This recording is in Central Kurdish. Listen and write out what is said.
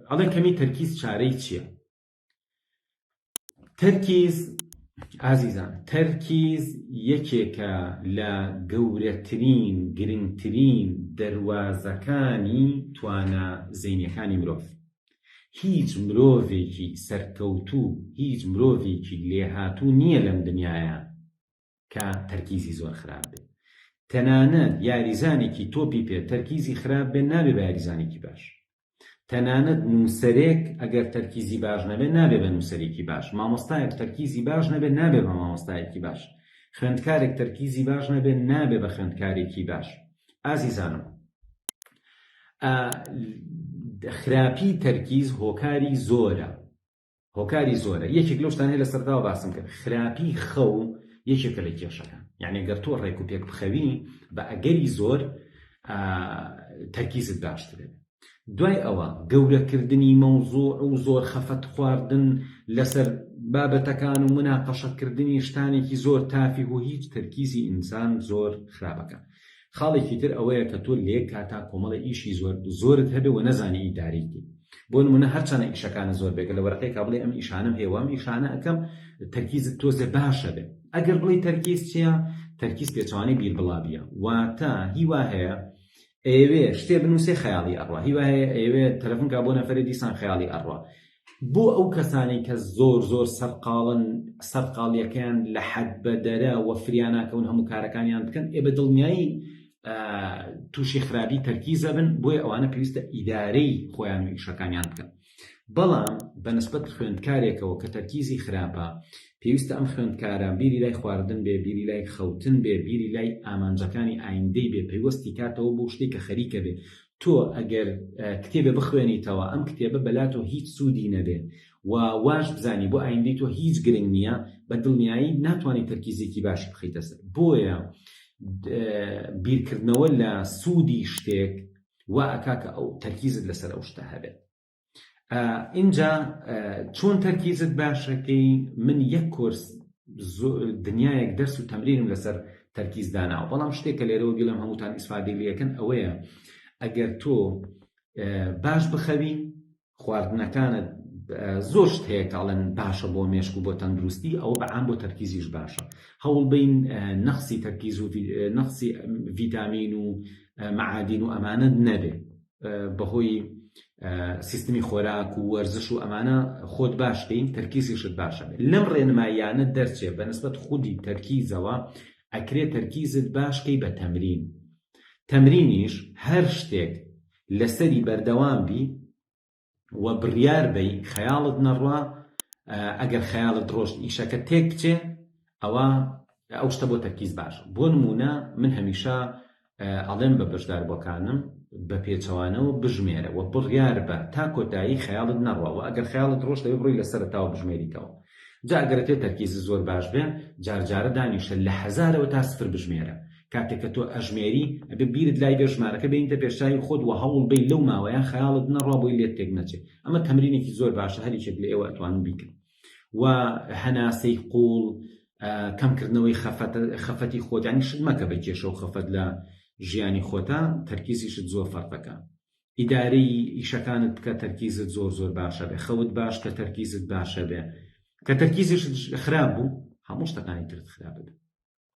ئەڵێن کەمی تەرکیز چارەی چییە؟ تەرکیز ئازیزان، تەرکیز یەکێکە لە گەورەترین گرنگترین دەواازەکانی توانە زەینیەکانی مرۆڤ. هیچ مرۆڤێکی سەرکەوتوو، هیچ مرۆڤێکی لێهاتوو نییە لەم دنیاە کە تەرکیزی زۆر خراپ بێت. تەنانەت یاریزانێکی تۆپی پێ تەرکیزی خراپ بێت نابێ بە یاریزانێکی باش. تەنانەت نووسەرێک ئەگەر تەرکیزی باش نەبێت نابێ بە نووسەرێکی باش. مامۆستایەک تەرکیزی باش نەبێت نابێ بە مامۆستایەکی باش. خوێندکارێک تەرکیزی باش نەبێت نابێ بە خوێندکارێکی باش. ئازیزانم، خراپی تەرکیز هۆکاری زۆرە. هۆکاری زۆرە. یەکێک لەو شتانەیە لە سەرداوە باسم کرد. خراپی خەو یەکێکە لە کێشەکان. یعنی ئەگەر تۆ ڕێک و پێک بخەوی بە ئەگەری زۆر تەرکیزت باشترێ. دوای ئەوە گەورەکردنی مەوزوع و زۆر خەفەت خواردن لەسەر بابەتەکان و مناقەشەکردنی شتانێکی زۆر تافی و هیچ تەرکیزی ئینسان زۆر خراپەکە. خاڵێکی تر ئەوەیە کە تۆ لێک کاتا کۆمەڵە ئیشی زۆرت هەبێ و نەزانی ئیدارێکی. بۆ نمونە هەرچەنە ئیشەکانە زۆر بێگە لە وەرەقەیەکا بڵێ ئەم ئیشانم هێوە، ئەم ئیشانە ئەەکەم، تەرکیزت تۆزێ باشە بێ. ئەگەر بڵێ تەرکیز چییە؟ تەرکیز پێچوانی بیربڵاویە. واتە هیوا هەیە ئێوێ شتێ بنووسێ خەیاڵی ئەڕوا، هیوا هەیە ئێوێ تەلەفۆنکا بۆ نەفەرێ دیسان خەیاڵی ئەڕوا. بۆ ئەو کەسانی کە زۆر سەرقاڵن، سەرقاڵیەکەیان لە حەد بەدەرە و فریان ناکەون هەموو کارەکانیان بکەن، بە دڵنیایی تووشی خراپی تەرکیزە بن. بۆیە ئەوانە پێویستە ئیدارەی خۆیان و ئیشەکانیان بکەن. بەڵام بەنسبەت خوێندکارێکەوە کە تەرکیزی خراپە، پێویستە ئەم خوێندکارە بیری لای خواردن بێ، بیری لای خەوتن بێ، بیری لای ئامانجەکانی ئایندەی بێ، پەیوەستی کاتەوە بۆ شتێک کە خەریکە بێ. تۆ ئەگەر کتێبە بخوێنیتەوە، ئەم کتێبە بەلاتۆ هیچ سوودی نەبێ و واش بزانی بۆ ئایندەی تۆ هیچ گرنگ نییە، بە دڵنیایی ناتوانانی تەرکیزێکی باشی بخەیتە سەر. بۆیە بیرکردنەوە لە سوودی شتێک وا ئەکا کە ئەو تەرکیزت لەسەر ئەو شتە هەبێت. اینجا چۆن تەرکیزت باشەکەی؟ من یەک کۆرس دنیایەک دەرس و تەمرینم لەسەر تەرکیز داناوە. بەڵام شتێکە لێرەوە گەڵم هەمووتان ئیسفادەی لێەکەن ئەوەیە ئەگەر تۆ باش بخەوی، خواردنەکانت زۆر شت هەیە کاڵەن باشە بۆ مێشک و بۆ تەندروستی، ئەوە بەعام بۆ تەرکیزیش باشە. هەوڵ بین نەخسی تەرکیز و نەخسی ڤیتامین و مەعادین و ئەمانە نەبێ بەهۆی سیستمی خۆراک و وەرزش و ئەمانە خۆت باشکەین، تەرکیزیشت باشە بێت. لەم ڕێنماییانە دەرچێ بەنسبەت خودی تەرکیزەوە ئەکرێت تەرکیزت باشکەی بە تەمرین. تەمرینیش هەر شتێک لەسەری بەردەوام بی و بڕیار بی خەیاڵت نەڕوا. ئەگەر خەیاڵت ڕۆشت ئیشەکە تێک بچێ، ئەوە ئەو شتە بۆ تەرکیز باشە. بۆ نمونە من هەمیشە ئەڵێم بە بەشداربووەکانم بە پێچەوانەوە بژمێرە و بڕیار بە تا کۆتایی خەیاڵت نەڕوا و ئەگەر خەیاڵت ڕۆشت دەبێ بڕۆی لەسەرتاوە بژمێریتەوە. جا ئەگەر تێ تەرکیزت زۆر باش بێ، جارجارە دانیشە لە 1000ەوە تا 0 بژمێرە. کاتێک کە تۆ ئەژمێری ئەبێ بیرت لای بێ ژمارەکە بینتە پێشچاوی خۆت و هەوڵ بی لەو ماوەیە خەیاڵت نەڕوا بۆی لێت تێک نەچێت. ئەمە تەمرینێکی زۆر باشە، هەریچێک لە ئێوە ئەتوانن بیکەن. و هەناسەی قوڵ، کەمکردنەوەی خەفەتی خۆت، یعنی شت مەکە بە کێشە و خەفەت لە ژیانی خۆتە، تەرکیزیشت زۆر فەرقەکە. ئیدارەی ئیشەکانت بکە، تەرکیزت زۆر باشە بێ. خەوت باش کە تەرکیزت باشە بێ. کە تەرکیزیشت خراپ بوو، هەموو شتەکانی ترت خراپ بێ.